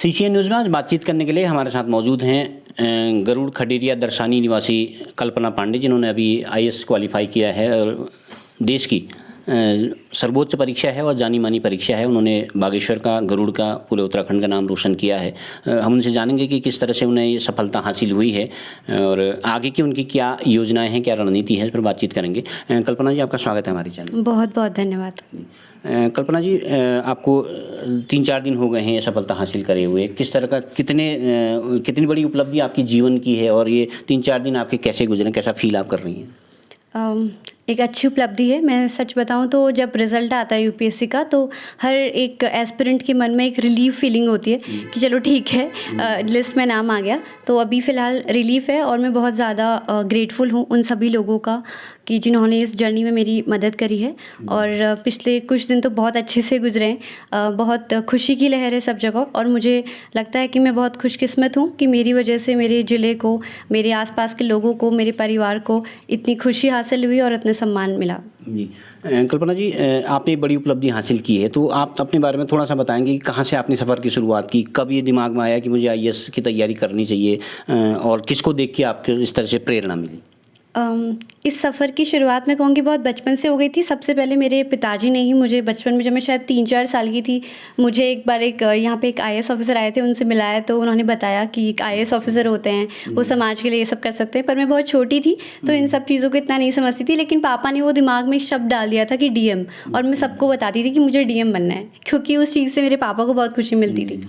CCN news में आज बातचीत करने के लिए हमारे साथ मौजूद हैं गरुड़ खडेरिया दर्शानी निवासी कल्पना पांडे, जिन्होंने अभी आईएएस क्वालिफाई किया है और देश की सर्वोच्च परीक्षा है और जानी मानी परीक्षा है। उन्होंने बागेश्वर का, गरुड़ का, पूरे उत्तराखंड का नाम रोशन किया है। हम उनसे जानेंगे कि किस तरह से उन्हें ये सफलता हासिल हुई है और आगे की उनकी क्या योजनाएं हैं, क्या रणनीति है, इस पर बातचीत करेंगे। कल्पना जी, आपका स्वागत है हमारे चैनल। बहुत बहुत धन्यवाद। कल्पना जी, आपको 3-4 दिन हो गए हैं ये सफलता हासिल करे हुए। किस तरह का, कितनी बड़ी उपलब्धि आपकी जीवन की है और ये 3-4 दिन आपके कैसे गुजरे, कैसा फील आप कर रही हैं? एक अच्छी उपलब्धि है। मैं सच बताऊं तो जब रिज़ल्ट आता है यूपीएससी का, तो हर एक एस्पिरेंट के मन में एक रिलीफ फीलिंग होती है कि चलो ठीक है, लिस्ट में नाम आ गया। तो अभी फ़िलहाल रिलीफ़ है और मैं बहुत ज़्यादा ग्रेटफुल हूँ उन सभी लोगों का कि जिन्होंने इस जर्नी में मेरी मदद करी है। और पिछले कुछ दिन तो बहुत अच्छे से गुजरे हैं। बहुत खुशी की लहर है सब जगह और मुझे लगता है कि मैं बहुत खुशकिस्मत हूँ कि मेरी वजह से मेरे ज़िले को, मेरे आसपास के लोगों को, मेरे परिवार को इतनी खुशी हासिल हुई और इतना सम्मान मिला। जी, कल्पना जी, आपने बड़ी उपलब्धि हासिल की है, तो आप अपने बारे में थोड़ा सा बताएंगे कि कहाँ से आपने सफ़र की शुरुआत की, कब ये दिमाग में आया कि मुझे आईएएस की तैयारी करनी चाहिए, और किसको देख के आपको इस तरह से प्रेरणा मिली? इस सफ़र की शुरुआत मैं कहूँगी बहुत बचपन से हो गई थी। सबसे पहले मेरे पिताजी ने ही मुझे बचपन में, जब मैं शायद 3-4 साल की थी, मुझे एक बार यहाँ पे एक आईएएस ऑफ़िसर आए थे, उनसे मिलाया तो उन्होंने बताया कि एक आईएएस ऑफ़िसर होते हैं, वो समाज के लिए ये सब कर सकते हैं। पर मैं बहुत छोटी थी तो इन सब चीज़ों को इतना नहीं समझती थी, लेकिन पापा ने वो दिमाग में एक शब्द डाल दिया था कि डीएम, और मैं सबको बताती थी कि मुझे डीएम बनना है, क्योंकि उस चीज़ से मेरे पापा को बहुत खुशी मिलती थी।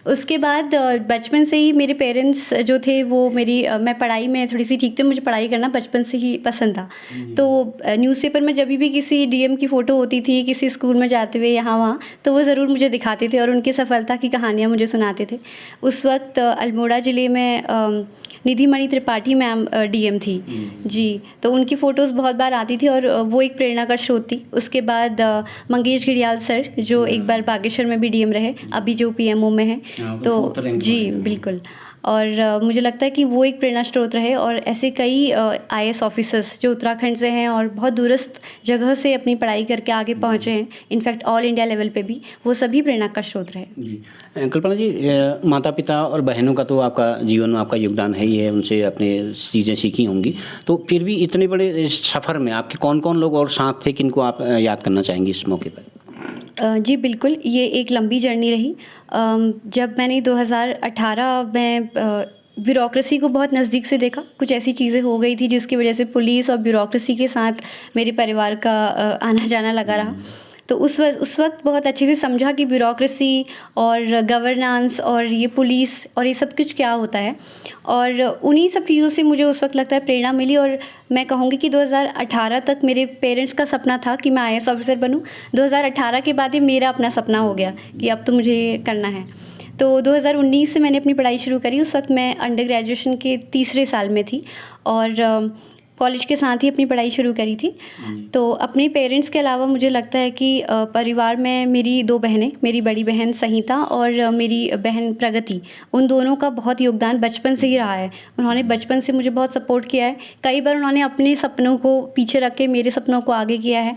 उसके बाद बचपन से ही मेरे पेरेंट्स जो थे वो मैं पढ़ाई में थोड़ी सी ठीक थी, मुझे पढ़ाई करना बचपन से ही पसंद था। तो न्यूज़पेपर में जब भी किसी डीएम की फ़ोटो होती थी किसी स्कूल में जाते हुए यहाँ वहाँ, तो वो ज़रूर मुझे दिखाते थे और उनकी सफलता की कहानियाँ मुझे सुनाते थे। उस वक्त अल्मोड़ा ज़िले में निधि मणि त्रिपाठी मैम डीएम थी जी, तो उनकी फ़ोटोज़ बहुत बार आती थी और वो एक प्रेरणा का स्रोत थी। उसके बाद मंगेश घड़ियाल सर, जो एक बार बागेश्वर में भी डीएम रहे, अभी जो पीएमओ में हैं, तो जी बिल्कुल। और मुझे लगता है कि वो एक प्रेरणा स्रोत रहे और ऐसे कई आईएएस ऑफिसर्स जो उत्तराखंड से हैं और बहुत दूरस्थ जगह से अपनी पढ़ाई करके आगे पहुँचे हैं, इनफैक्ट ऑल इंडिया लेवल पे भी, वो सभी प्रेरणा का स्रोत रहे। जी, कल्पना जी, माता पिता और बहनों का तो आपका जीवन में आपका योगदान है ही है, उनसे अपने चीज़ें सीखी होंगी। तो फिर भी इतने बड़े इस सफ़र में आपके कौन-कौन लोग और साथ थे, किनको आप याद करना चाहेंगी इस मौके पर? जी बिल्कुल, ये एक लंबी जर्नी रही। जब मैंने 2018 में ब्यूरोक्रेसी को बहुत नज़दीक से देखा, कुछ ऐसी चीज़ें हो गई थी जिसकी वजह से पुलिस और ब्यूरोक्रेसी के साथ मेरे परिवार का आना-जाना लगा रहा। तो उस वक्त बहुत अच्छे से समझा कि ब्यूरोक्रेसी और गवर्नेंस और ये पुलिस और ये सब कुछ क्या होता है, और उन्हीं सब चीज़ों से मुझे उस वक्त लगता है प्रेरणा मिली। और मैं कहूँगी कि 2018 तक मेरे पेरेंट्स का सपना था कि मैं आईएएस ऑफिसर बनूँ। 2018 के बाद ही मेरा अपना सपना हो गया कि अब तो मुझे करना है। तो 2019 से मैंने अपनी पढ़ाई शुरू करी। उस वक्त मैं अंडर ग्रेजुएशन के तीसरे साल में थी और कॉलेज के साथ ही अपनी पढ़ाई शुरू करी थी। तो अपने पेरेंट्स के अलावा मुझे लगता है कि परिवार में मेरी 2 बहनें, मेरी बड़ी बहन संहिता और मेरी बहन प्रगति, उन दोनों का बहुत योगदान बचपन से ही रहा है। उन्होंने बचपन से मुझे बहुत सपोर्ट किया है। कई बार उन्होंने अपने सपनों को पीछे रख के मेरे सपनों को आगे किया है।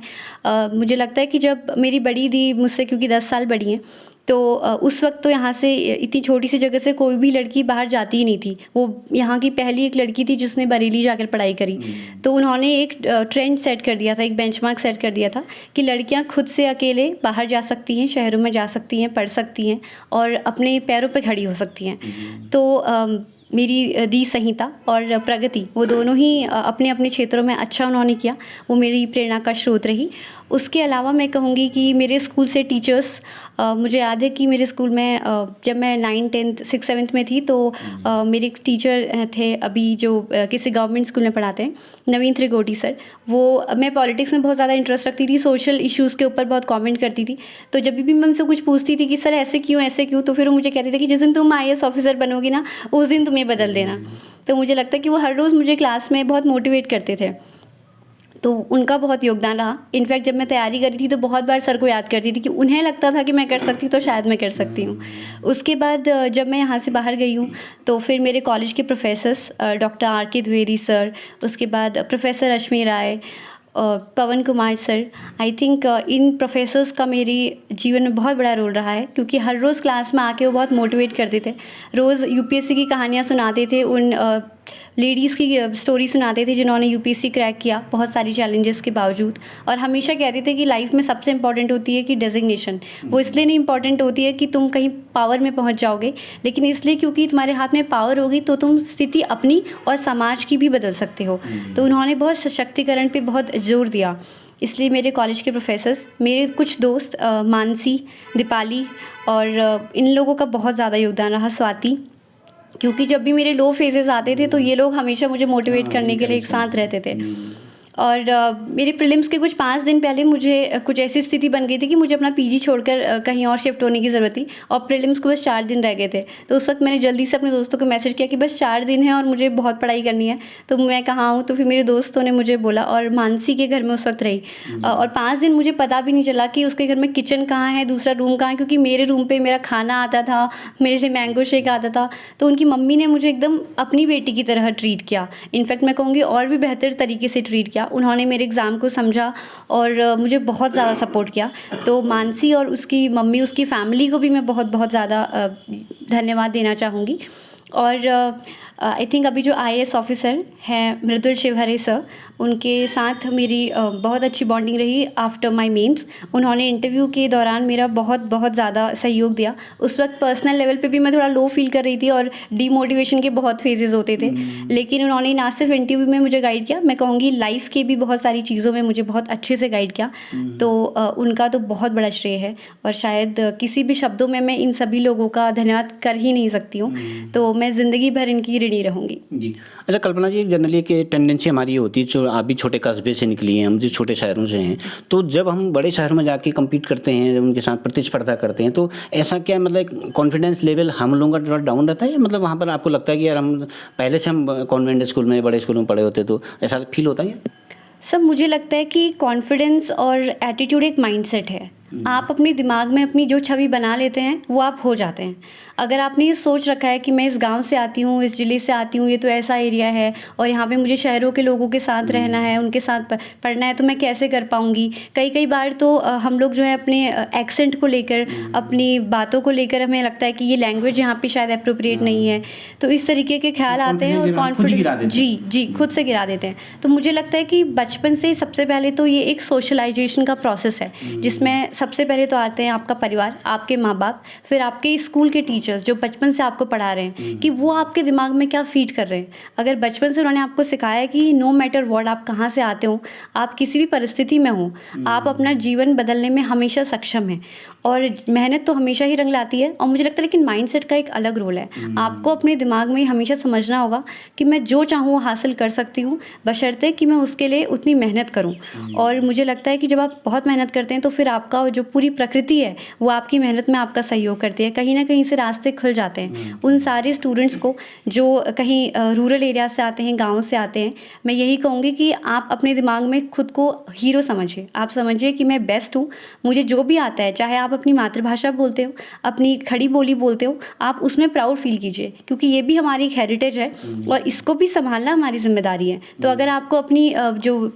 मुझे लगता है कि जब मेरी बड़ी दी मुझसे, क्योंकि 10 साल बड़ी हैं, तो उस वक्त तो यहाँ से इतनी छोटी सी जगह से कोई भी लड़की बाहर जाती ही नहीं थी। वो यहाँ की पहली एक लड़की थी जिसने बरेली जाकर पढ़ाई करी। तो उन्होंने एक ट्रेंड सेट कर दिया था, एक बेंचमार्क सेट कर दिया था कि लड़कियाँ खुद से अकेले बाहर जा सकती हैं, शहरों में जा सकती हैं, पढ़ सकती हैं और अपने पैरों पे खड़ी हो सकती हैं। तो मेरी दी संहिता और प्रगति, वो दोनों ही अपने अपने क्षेत्रों में अच्छा उन्होंने किया, वो मेरी प्रेरणा का स्रोत रही। उसके अलावा मैं कहूँगी कि मेरे स्कूल से टीचर्स, मुझे याद है कि मेरे स्कूल में जब मैं 9th 10th 6th 7th में थी, तो मेरे एक टीचर थे अभी जो किसी गवर्नमेंट स्कूल में पढ़ाते हैं, नवीन त्रिगोटी सर। वो, मैं पॉलिटिक्स में बहुत ज़्यादा इंटरेस्ट रखती थी, सोशल इश्यूज़ के ऊपर बहुत कमेंट करती थी। तो जब भी मैं उनसे कुछ पूछती थी कि सर ऐसे क्यों, तो फिर वो मुझे कहते थे कि जिस दिन तुम आईएएस ऑफिसर बनोगी ना, उस दिन तुम्हें बदल देना। तो मुझे लगता है कि वो हर रोज़ मुझे क्लास में बहुत मोटिवेट करते थे, तो उनका बहुत योगदान रहा। इनफैक्ट जब मैं तैयारी कर रही थी तो बहुत बार सर को याद करती थी कि उन्हें लगता था कि मैं कर सकती हूँ तो शायद मैं कर सकती हूँ। उसके बाद जब मैं यहाँ से बाहर गई हूँ तो फिर मेरे कॉलेज के प्रोफेसर्स, डॉक्टर आर के द्विवेदी सर, उसके बाद professor Rashmi Rai, Pawan Kumar sir, I think इन प्रोफेसर्स का मेरी जीवन में बहुत बड़ा रोल रहा है, क्योंकि हर रोज़ क्लास में आके वो बहुत मोटिवेट करते थे। रोज़ यूपीएससी की कहानियाँ सुनाते थे, उन लेडीज़ की स्टोरी सुनाते थे जिन्होंने यूपीएससी क्रैक किया बहुत सारी चैलेंजेस के बावजूद, और हमेशा कहते थे कि लाइफ में सबसे इंपॉर्टेंट होती है कि डेजिग्नेशन, वो इसलिए नहीं इंपॉर्टेंट होती है कि तुम कहीं पावर में पहुंच जाओगे, लेकिन इसलिए क्योंकि तुम्हारे हाथ में पावर होगी तो तुम स्थिति अपनी और समाज की भी बदल सकते हो। तो उन्होंने बहुत सशक्तिकरण पे बहुत जोर दिया। इसलिए मेरे कॉलेज के प्रोफेसर्स, मेरे कुछ दोस्त मानसी, दीपाली और इन लोगों का बहुत ज़्यादा योगदान रहा, स्वाति, क्योंकि जब भी मेरे लो फेजेस आते थे तो ये लोग हमेशा मुझे मोटिवेट करने के लिए एक साथ रहते थे। और मेरे प्रीलिम्स के कुछ 5 दिन पहले मुझे कुछ ऐसी स्थिति बन गई थी कि मुझे अपना पीजी छोड़कर कहीं और शिफ्ट होने की ज़रूरत थी, और प्रीलिम्स को बस 4 दिन रह गए थे। तो उस वक्त मैंने जल्दी से अपने दोस्तों को मैसेज किया कि बस 4 दिन है और मुझे बहुत पढ़ाई करनी है, तो मैं कहाँ हूँ। तो फिर मेरे दोस्तों ने मुझे बोला, और मानसी के घर में उस वक्त रही, और 5 दिन मुझे पता भी नहीं चला कि उसके घर में किचन कहाँ है, दूसरा रूम कहाँ है, क्योंकि मेरे रूम पर मेरा खाना आता था, मेरे लिए मैंगो शेक आता था। तो उनकी मम्मी ने मुझे एकदम अपनी बेटी की तरह ट्रीट किया, इनफैक्ट मैं कहूँगी और भी बेहतर तरीके से ट्रीट किया। उन्होंने मेरे एग्ज़ाम को समझा और मुझे बहुत ज़्यादा सपोर्ट किया। तो मानसी और उसकी मम्मी, उसकी फैमिली को भी मैं बहुत बहुत ज़्यादा धन्यवाद देना चाहूँगी। और आई थिंक अभी जो आईएएस ऑफिसर हैं मृदुल शिवहरे सर, उनके साथ मेरी बहुत अच्छी बॉन्डिंग रही आफ्टर माय मेंस। उन्होंने इंटरव्यू के दौरान मेरा बहुत बहुत ज़्यादा सहयोग दिया। उस वक्त पर्सनल लेवल पे भी मैं थोड़ा लो फील कर रही थी और डीमोटिवेशन के बहुत फेजेस होते थे, लेकिन उन्होंने ना सिर्फ इंटरव्यू में मुझे गाइड किया, मैं कहूँगी लाइफ के भी बहुत सारी चीज़ों में मुझे बहुत अच्छे से गाइड किया। तो उनका तो बहुत बड़ा श्रेय है, और शायद किसी भी शब्दों में मैं इन सभी लोगों का धन्यवाद कर ही नहीं सकती हूँ। तो मैं ज़िंदगी भर इनकी ऋणी रहूँगी जी। अच्छा कल्पना जी, जनरली कि टेंडेंसी हमारी ये होती है, जो आप भी छोटे कस्बे से निकली हैं, हम भी छोटे शहरों से हैं, तो जब हम बड़े शहर में जाके कम्पीट करते हैं, जब उनके साथ प्रतिस्पर्धा करते हैं, तो ऐसा क्या मतलब कॉन्फिडेंस लेवल हम लोगों का थोड़ा डाउन रहता है, या मतलब वहाँ पर आपको लगता है कि यार हम पहले से हम कॉन्वेंट स्कूल में, बड़े स्कूलों में पढ़े होते, तो ऐसा फील होता है? सब मुझे लगता है कि कॉन्फिडेंस और एटीट्यूड एक माइंडसेट है। आप अपने दिमाग में अपनी जो छवि बना लेते हैं वो आप हो जाते हैं। अगर आपने ये सोच रखा है कि मैं इस गांव से आती हूँ, इस ज़िले से आती हूँ, ये तो ऐसा एरिया है और यहाँ पे मुझे शहरों के लोगों के साथ रहना है, उनके साथ पढ़ना है, तो मैं कैसे कर पाऊँगी। कई बार तो हम लोग जो है अपने एक्सेंट को लेकर, अपनी बातों को लेकर हमें लगता है कि ये लैंग्वेज यहाँ पे शायद अप्रोप्रिएट नहीं है, तो इस तरीके के ख्याल आते हैं और कॉन्फिडेंस जी खुद से गिरा देते हैं। तो मुझे लगता है कि बचपन से सबसे पहले तो ये एक सोशलाइजेशन का प्रोसेस है, जिसमें सबसे पहले तो आते हैं आपका परिवार, आपके माँ बाप, फिर आपके स्कूल के टीचर्स जो बचपन से आपको पढ़ा रहे हैं कि वो आपके दिमाग में क्या फीड कर रहे हैं। अगर बचपन से उन्होंने आपको सिखाया कि नो मैटर व्हाट, आप कहाँ से आते हो, आप किसी भी परिस्थिति में हो, आप अपना जीवन बदलने में हमेशा सक्षम हैं, और मेहनत तो हमेशा ही रंग लाती है। और मुझे लगता है लेकिन माइंडसेट का एक अलग रोल है। आपको अपने दिमाग में हमेशा समझना होगा कि मैं जो चाहूँ वो हासिल कर सकती हूँ, बशर्ते कि मैं उसके लिए उतनी मेहनत करूँ। और मुझे लगता है कि जब आप बहुत मेहनत करते हैं तो फिर आपका जो पूरी प्रकृति है वो आपकी मेहनत में आपका सहयोग करती है। कहीं ना कहीं से रास्ते खुल जाते हैं उन सारे स्टूडेंट्स को जो कहीं रूरल एरिया से आते हैं, गाँव से आते हैं। मैं यही कहूँगी कि आप अपने दिमाग में खुद को हीरो समझिए। आप समझिए कि मैं बेस्ट हूँ, मुझे जो भी आता है, चाहे आप अपनी मातृभाषा बोलते हो, अपनी खड़ी बोली बोलते हो, आप उसमें प्राउड फील कीजिए, क्योंकि ये भी हमारी एक हेरिटेज है और इसको भी संभालना हमारी जिम्मेदारी है। तो अगर आपको अपनी जो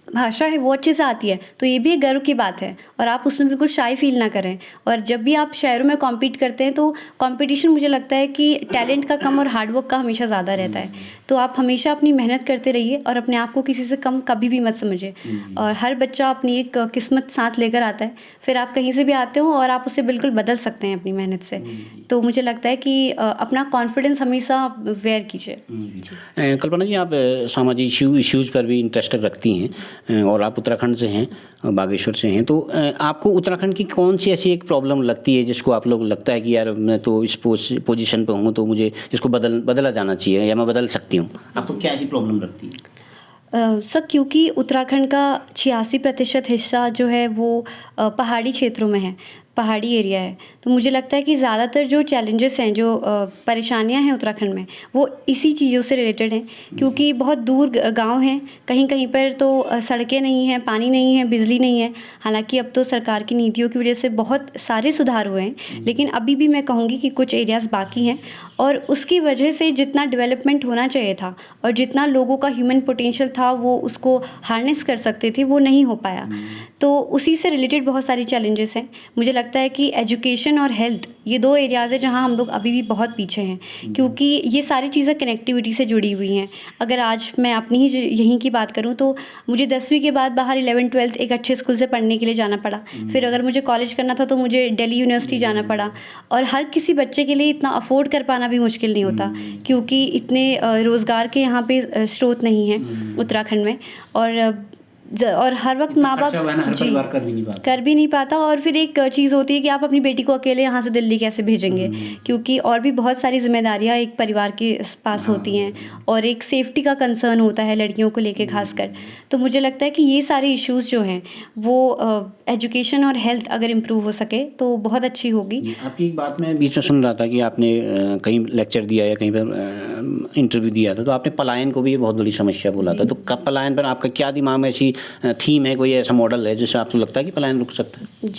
भाषा है वो अच्छे से आती है तो ये भी एक गर्व की बात है, और आप उसमें बिल्कुल शाई फील ना करें। और जब भी आप शहरों में कॉम्पीट करते हैं तो कंपटीशन मुझे लगता है कि टैलेंट का कम और हार्डवर्क का हमेशा ज़्यादा रहता है। तो आप हमेशा अपनी मेहनत करते रहिए और अपने आप को किसी से कम कभी भी मत समझिए। और हर बच्चा अपनी एक किस्मत साथ लेकर आता है, फिर आप कहीं से भी आते हो और आप उसे बिल्कुल बदल सकते हैं अपनी मेहनत से। तो मुझे लगता है कि अपना कॉन्फिडेंस हमेशा वेयर कीजिए। कल्पना जी, आप सामाजिक इश्यूज़ पर भी इंटरेस्ट रखती हैं और आप उत्तराखंड से हैं, बागेश्वर से हैं, तो आपको उत्तराखंड की कौन सी ऐसी एक प्रॉब्लम लगती है जिसको आप लोग लगता है कि यार मैं तो इस पोजीशन पे हूँ तो मुझे इसको बदला जाना चाहिए या मैं बदल सकती हूँ? आपको क्या ऐसी प्रॉब्लम लगती है? सर, क्योंकि उत्तराखंड का 86% हिस्सा जो है वो पहाड़ी क्षेत्रों में है, पहाड़ी एरिया है, तो मुझे लगता है कि ज़्यादातर जो चैलेंजेस हैं, जो परेशानियां हैं उत्तराखंड में, वो इसी चीज़ों से रिलेटेड हैं। क्योंकि बहुत दूर गांव हैं, कहीं कहीं पर तो सड़कें नहीं हैं, पानी नहीं है, बिजली नहीं है। हालांकि अब तो सरकार की नीतियों की वजह से बहुत सारे सुधार हुए हैं, लेकिन अभी भी मैं कहूँगी कि कुछ एरियाज़ बाकी हैं, और उसकी वजह से जितना डेवलपमेंट होना चाहिए था और जितना लोगों का ह्यूमन पोटेंशियल था वो उसको हार्नेस कर सकते थे, वो नहीं हो पाया। तो उसी से रिलेटेड बहुत सारी चैलेंजेस हैं। मुझे लगता है कि एजुकेशन और हेल्थ, ये 2 एरियाज़ हैं जहाँ हम लोग अभी भी बहुत पीछे हैं, क्योंकि ये सारी चीज़ें कनेक्टिविटी से जुड़ी हुई हैं। अगर आज मैं अपनी ही यहीं की बात करूँ तो मुझे 10वीं के बाद बाहर 11th-12th एक अच्छे स्कूल से पढ़ने के लिए जाना पड़ा। फिर अगर मुझे कॉलेज करना था तो मुझे दिल्ली यूनिवर्सिटी जाना पड़ा, और हर किसी बच्चे के लिए इतना अफोर्ड कर पाना भी मुश्किल नहीं होता, क्योंकि इतने रोज़गार के यहाँ पे स्रोत नहीं हैं उत्तराखंड में। और हर वक्त माँ बाप जी कर भी नहीं पाता। और फिर एक चीज़ होती है कि आप अपनी बेटी को अकेले यहाँ से दिल्ली कैसे भेजेंगे, क्योंकि और भी बहुत सारी जिम्मेदारियाँ एक परिवार के पास होती हैं, और एक सेफ्टी का कंसर्न होता है लड़कियों को लेके खासकर। तो मुझे लगता है कि ये सारे इश्यूज़ जो हैं वो एजुकेशन और हेल्थ अगर इम्प्रूव हो सके तो बहुत अच्छी होगी। आपकी एक बात मैं बीच में सुन रहा था कि आपने कहीं लेक्चर दिया या कहीं पर इंटरव्यू दिया था, तो आपने पलायन को भी बहुत बड़ी समस्या बोला था। तो कब पलायन पर आपका क्या दिमाग में ऐसी थीम है, कोई ऐसा मॉडल है जिससे आपको लगता है कि पलायन रुक सकता है?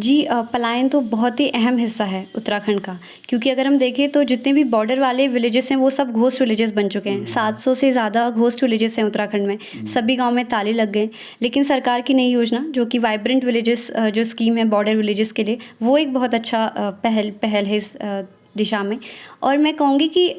जी, पलायन तो बहुत ही अहम हिस्सा है उत्तराखंड का, क्योंकि अगर हम देखें तो जितने भी बॉर्डर वाले विलेजेस हैं वो सब घोस्ट विलेजेस बन चुके हैं। 700 से ज़्यादा घोस्ट विलेजेस हैं उत्तराखंड में। सभी गांव में ताले लग गए। लेकिन सरकार की नई योजना जो कि वाइब्रेंट विलेजेस जो स्कीम है बॉर्डर विलेजेस के लिए, वो एक बहुत अच्छा पहल है इस दिशा में। और मैं कहूँगी कि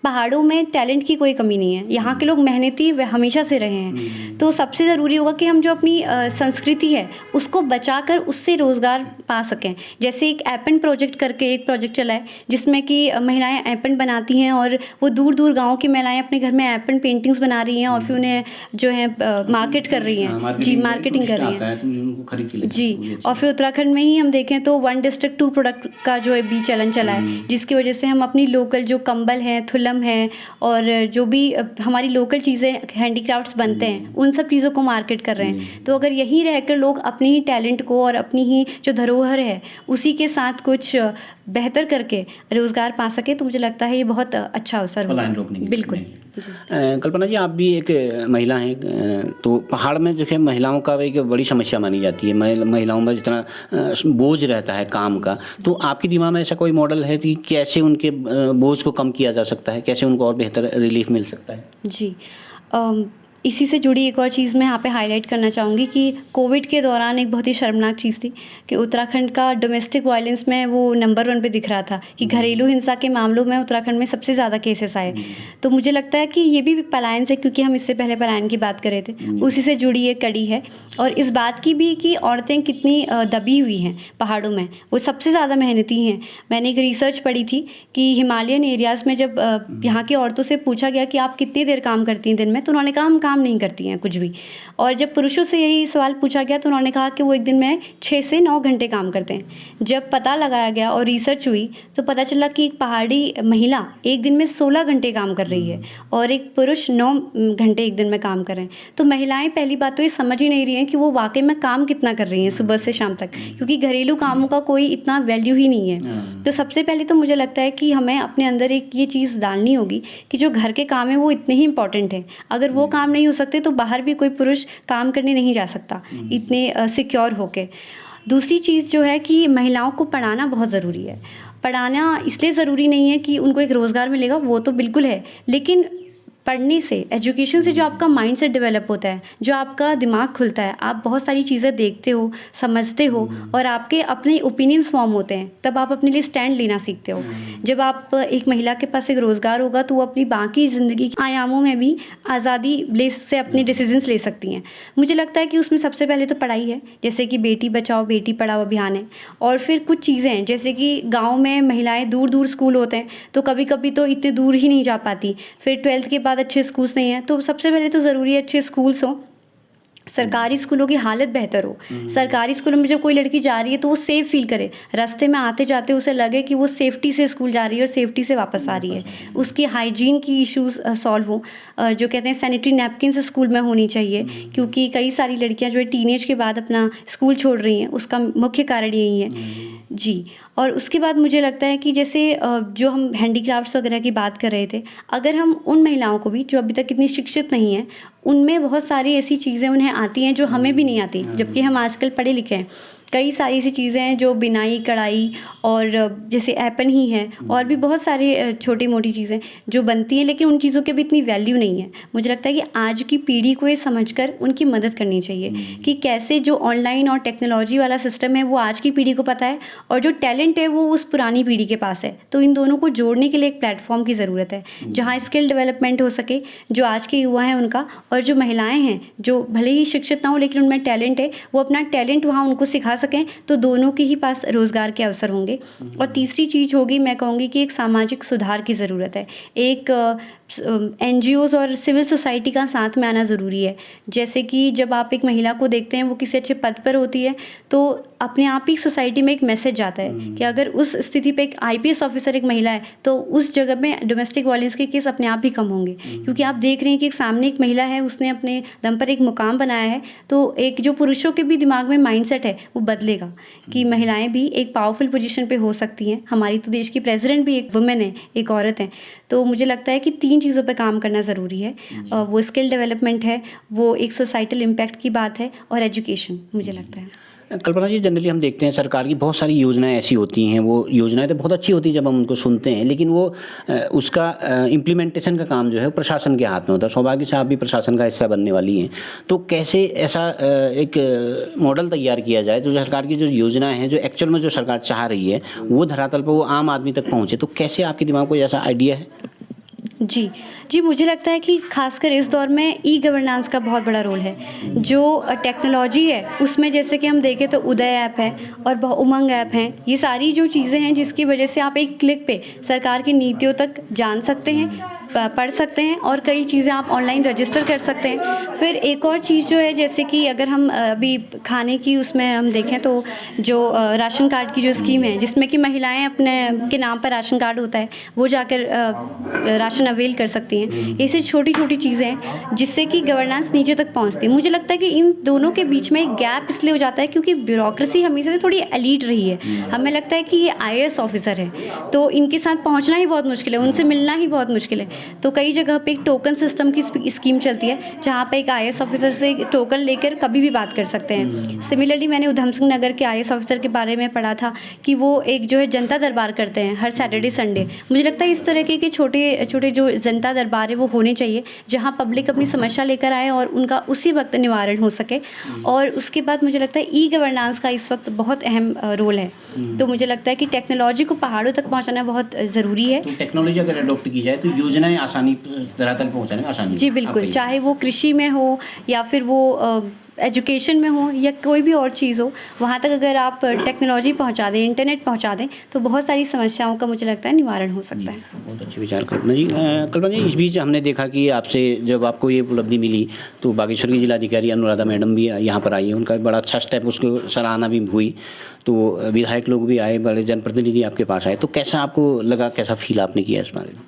पहाड़ों में टैलेंट की कोई कमी नहीं है। यहाँ के लोग मेहनती वे हमेशा से रहे हैं। तो सबसे ज़रूरी होगा कि हम जो अपनी संस्कृति है उसको बचाकर उससे रोज़गार पा सकें। जैसे एक एपेंड प्रोजेक्ट करके एक प्रोजेक्ट चला है जिसमें कि महिलाएं एपेंड बनाती हैं, और वो दूर दूर गाँव की महिलाएं अपने घर में एपेंड पेंटिंग्स बना रही हैं और फिर उन्हें जो है मार्केट कर रही हैं। जी, मार्केटिंग कर रही हैं जी। और फिर उत्तराखंड में ही हम देखें तो 1 डिस्ट्रिक्ट 2 प्रोडक्ट का जो है भी चलन चला है, जिसकी वजह से हम अपनी लोकल जो कंबल हैं, थुल्लम है, और जो भी हमारी लोकल चीज़ें हैंडीक्राफ्ट्स बनते हैं, उन सब चीज़ों को मार्केट कर रहे हैं। तो अगर यहीं रहकर लोग अपनी ही टैलेंट को और अपनी ही जो धरोहर है उसी के साथ कुछ बेहतर करके रोज़गार पा सके, तो मुझे लगता है ये बहुत अच्छा अवसर होगा। बिल्कुल। कल्पना जी, आप भी एक महिला हैं, तो पहाड़ में जो है महिलाओं का एक बड़ी समस्या मानी जाती है। महिलाओं में जितना बोझ रहता है काम का, तो आपके दिमाग में ऐसा कोई मॉडल है कि कैसे उनके बोझ को कम किया जा सकता है, कैसे उनको और बेहतर रिलीफ मिल सकता है? जी, इसी से जुड़ी एक और चीज़ मैं यहाँ पे हाईलाइट करना चाहूँगी कि कोविड के दौरान एक बहुत ही शर्मनाक चीज़ थी कि उत्तराखंड का डोमेस्टिक वायलेंस में वो नंबर 1 पे दिख रहा था कि घरेलू हिंसा के मामलों में उत्तराखंड में सबसे ज़्यादा केसेस आए। तो मुझे लगता है कि ये भी पलायन से, क्योंकि हम इससे पहले पलायन की बात कर रहे थे, उसी से जुड़ी एक कड़ी है। और इस बात की भी कि औरतें कितनी दबी हुई हैं पहाड़ों में, वो सबसे ज़्यादा मेहनती हैं। मैंने एक रिसर्च पढ़ी थी कि हिमालयन एरियाज़ में जब यहाँ की औरतों से पूछा गया कि आप कितनी देर काम करती हैं दिन में, तो उन्होंने कहा हम काम नहीं करती हैं कुछ भी। और जब पुरुषों से यही सवाल पूछा गया तो उन्होंने कहा कि वो एक दिन में 6 से 9 घंटे काम करते हैं। जब पता लगाया गया और रिसर्च हुई तो पता चला कि एक पहाड़ी महिला एक दिन में 16 घंटे काम कर रही है और एक पुरुष 9 घंटे एक दिन में काम कर रहे हैं। तो महिलाएं पहली बात तो ये समझ ही नहीं रही हैं कि वो वाकई में काम कितना कर रही हैं सुबह से शाम तक, क्योंकि घरेलू कामों का कोई इतना वैल्यू ही नहीं है। तो सबसे पहले तो मुझे लगता है कि हमें अपने अंदर एक ये चीज़ डालनी होगी कि जो घर के काम है वो इतने ही इंपॉर्टेंट है। अगर वो काम नहीं हो सकते तो बाहर भी कोई पुरुष काम करने नहीं जा सकता इतने सिक्योर होके। दूसरी चीज़ जो है कि महिलाओं को पढ़ाना बहुत ज़रूरी है। पढ़ाना इसलिए ज़रूरी नहीं है कि उनको एक रोज़गार मिलेगा, वो तो बिल्कुल है, लेकिन पढ़ने से, एजुकेशन से जो आपका माइंडसेट डेवलप होता है, जो आपका दिमाग खुलता है, आप बहुत सारी चीज़ें देखते हो, समझते हो और आपके अपने ओपिनियंस फॉर्म होते हैं, तब आप अपने लिए स्टैंड लेना सीखते हो। जब आप एक महिला के पास एक रोज़गार होगा तो वो अपनी बाकी ज़िंदगी के आयामों में भी आज़ादी से अपने डिसीजंस ले सकती हैं। मुझे लगता है कि उसमें सबसे पहले तो पढ़ाई है, जैसे कि बेटी बचाओ बेटी पढ़ाओ अभियान है। और फिर कुछ चीज़ें हैं जैसे कि गाँव में महिलाएँ दूर दूर स्कूल होते हैं तो कभी कभी तो इतने दूर ही नहीं जा पाती, फिर 12th के बाद अच्छे स्कूल्स नहीं हैं, तो सबसे पहले तो ज़रूरी है अच्छे स्कूल्स हों, सरकारी स्कूलों की हालत बेहतर हो। सरकारी स्कूलों में जब कोई लड़की जा रही है तो वो सेफ़ फ़ील करे, रास्ते में आते जाते उसे लगे कि वो सेफ्टी से स्कूल जा रही है और सेफ्टी से वापस आ रही है। उसकी हाइजीन की इश्यूज़ सॉल्व हों। जो कहते हैं सैनिटरी नैपकिन्स स्कूल में होनी चाहिए, क्योंकि कई सारी लड़कियां जो है टीनेज के बाद अपना स्कूल छोड़ रही हैं, उसका मुख्य कारण यही है। जी। और उसके बाद मुझे लगता है कि जैसे जो हम हैंडीक्राफ्ट्स वगैरह की बात कर रहे थे, अगर हम उन महिलाओं को भी जो अभी तक इतनी शिक्षित नहीं हैं, उनमें बहुत सारी ऐसी चीज़ें उन्हें आती हैं जो हमें भी नहीं आती, जबकि हम आजकल पढ़े लिखे हैं। कई सारी ऐसी चीज़ें हैं जो बिनाई, कढ़ाई और जैसे ऐपन ही है, और भी बहुत सारी छोटी मोटी चीज़ें जो बनती हैं, लेकिन उन चीज़ों की भी इतनी वैल्यू नहीं है। मुझे लगता है कि आज की पीढ़ी को ये समझकर उनकी मदद करनी चाहिए कि कैसे जो ऑनलाइन और टेक्नोलॉजी वाला सिस्टम है वो आज की पीढ़ी को पता है, और जो टैलेंट है वो उस पुरानी पीढ़ी के पास है। तो इन दोनों को जोड़ने के लिए एक प्लेटफॉर्म की ज़रूरत है जहाँ स्किल डेवलपमेंट हो सके, जो आज के युवा हैं उनका, और जो महिलाएँ हैं जो भले ही शिक्षित ना हो लेकिन उनमें टैलेंट है, वो अपना टैलेंट वहाँ उनको सिखा सकें, तो दोनों के ही पास रोज़गार के अवसर होंगे। और तीसरी चीज़ होगी, मैं कहूँगी कि एक सामाजिक सुधार की ज़रूरत है। एक एनजीओज़ और सिविल सोसाइटी का साथ में आना ज़रूरी है। जैसे कि जब आप एक महिला को देखते हैं वो किसी अच्छे पद पर होती है, तो अपने आप ही सोसाइटी में एक मैसेज जाता है कि अगर उस स्थिति पे एक आईपीएस ऑफिसर एक महिला है तो उस जगह में डोमेस्टिक वायलेंस के केस अपने आप ही कम होंगे, क्योंकि आप देख रहे हैं कि एक सामने एक महिला है, उसने अपने दम पर एक मुकाम बनाया है, तो एक जो पुरुषों के भी दिमाग में माइंडसेट है वो बदलेगा कि महिलाएं भी एक पावरफुल पोजीशन पे हो सकती हैं। हमारी तो देश की प्रेसिडेंट भी एक वुमेन है, एक औरत है। तो मुझे लगता है कि 3 चीज़ों पे काम करना ज़रूरी है। वो स्किल डेवलपमेंट है, वो एक सोसाइटल इम्पैक्ट की बात है, और एजुकेशन, मुझे लगता है। कल्पना जी, जनरली हम देखते हैं सरकार की बहुत सारी योजनाएं ऐसी होती हैं, वो योजनाएं तो बहुत अच्छी होती हैं जब हम उनको सुनते हैं, लेकिन वो उसका इम्प्लीमेंटेशन का काम जो है वो प्रशासन के हाथ में होता है। सौभाग्य से आप भी प्रशासन का हिस्सा बनने वाली हैं, तो कैसे ऐसा एक मॉडल तैयार किया जाए तो सरकार की जो योजनाएं हैं, जो एक्चुअल में जो सरकार चाह रही है वो धरातल पर वो आम आदमी तक पहुँचे, तो कैसे आपके दिमाग में कोई ऐसा आइडिया है? जी, मुझे लगता है कि ख़ासकर इस दौर में ई गवर्नेंस का बहुत बड़ा रोल है। जो टेक्नोलॉजी है उसमें जैसे कि हम देखें तो उदय ऐप है और उमंग ऐप हैं। ये सारी जो चीज़ें हैं जिसकी वजह से आप एक क्लिक पे सरकार की नीतियों तक जान सकते हैं, पढ़ सकते हैं, और कई चीज़ें आप ऑनलाइन रजिस्टर कर सकते हैं। फिर एक और चीज़ जो है, जैसे कि अगर हम अभी खाने की उसमें हम देखें तो जो राशन कार्ड की जो स्कीम है, जिसमें कि महिलाएं अपने के नाम पर राशन कार्ड होता है, वो जाकर राशन अवेल कर सकती हैं। ऐसी छोटी छोटी चीज़ें हैं जिससे कि गवर्नेंस नीचे तक पहुंचती है। मुझे लगता है कि इन दोनों के बीच में एक गैप इसलिए हो जाता है क्योंकि ब्यूरोक्रेसी हमेशा से थोड़ी एलीट रही है। हमें लगता है कि ये आईएएस ऑफिसर है तो इनके साथ पहुँचना ही बहुत मुश्किल है, उनसे मिलना ही बहुत मुश्किल है। तो कई जगह पे एक टोकन सिस्टम की स्कीम चलती है जहाँ पे एक आईएएस ऑफिसर से टोकन लेकर कभी भी बात कर सकते हैं। सिमिलरली मैंने उधम सिंह नगर के आईएएस ऑफिसर के बारे में पढ़ा था कि वो एक जो है जनता दरबार करते हैं हर सैटरडे संडे। मुझे लगता है इस तरह के छोटे छोटे जो जनता दरबार है वो होने चाहिए जहाँ पब्लिक अपनी समस्या लेकर आए और उनका उसी वक्त निवारण हो सके। और उसके बाद मुझे लगता है ई गवर्नेंस का इस वक्त बहुत अहम रोल है। तो मुझे लगता है कि टेक्नोलॉजी को पहाड़ों तक पहुँचाना बहुत ज़रूरी है। तो टेक्नोलॉजी अगर अडॉप्ट की जाए तो योजनाएं आसानी धरातल पहुँचाने में आसानी। जी बिल्कुल, चाहे वो कृषि में हो या फिर वो एजुकेशन में हो या कोई भी और चीज़ हो, वहाँ तक अगर आप टेक्नोलॉजी पहुँचा दें, इंटरनेट पहुँचा दें, तो बहुत सारी समस्याओं का मुझे लगता है निवारण हो सकता है। बहुत अच्छे विचार कल्पना जी। कल्पना जी, इस बीच हमने देखा कि आपसे जब आपको ये उपलब्धि मिली तो बागेश्वर की जिलाधिकारी अनुराधा मैडम भी यहाँ पर आई है, उनका बड़ा अच्छा स्टेप, उसको सराहना भी हुई, तो विधायक लोग भी आए, बड़े जनप्रतिनिधि आपके पास आए, तो कैसा आपको लगा, कैसा फील आपने किया इस बारे में?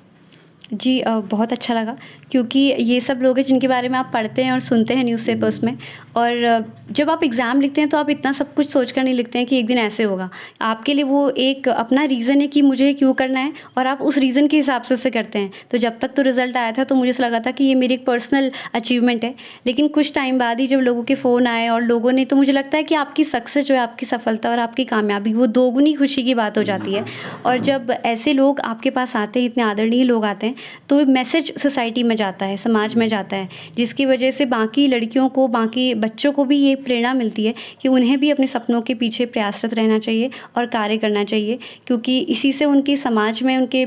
जी बहुत अच्छा लगा, क्योंकि ये सब लोग हैं जिनके बारे में आप पढ़ते हैं और सुनते हैं न्यूज़पेपर्स में, और जब आप एग्ज़ाम लिखते हैं तो आप इतना सब कुछ सोच कर नहीं लिखते हैं कि एक दिन ऐसे होगा। आपके लिए वो एक अपना रीज़न है कि मुझे क्यों करना है, और आप उस रीज़न के हिसाब से उसे करते हैं। तो जब तक तो रिज़ल्ट आया था तो मुझे ऐसा लगा था कि ये मेरी एक पर्सनल अचीवमेंट है, लेकिन कुछ टाइम बाद ही जब लोगों के फ़ोन आए और लोगों ने, तो मुझे लगता है कि आपकी सक्सेस जो है, आपकी सफलता और आपकी कामयाबी, वो दोगुनी खुशी की बात हो जाती है। और जब ऐसे लोग आपके पास आते हैं, इतने आदरणीय लोग आते हैं, तो मैसेज सोसाइटी में जाता है, समाज में जाता है, जिसकी वजह से बाकी लड़कियों को, बाकी बच्चों को भी ये प्रेरणा मिलती है कि उन्हें भी अपने सपनों के पीछे प्रयासरत रहना चाहिए और कार्य करना चाहिए, क्योंकि इसी से उनके समाज में उनके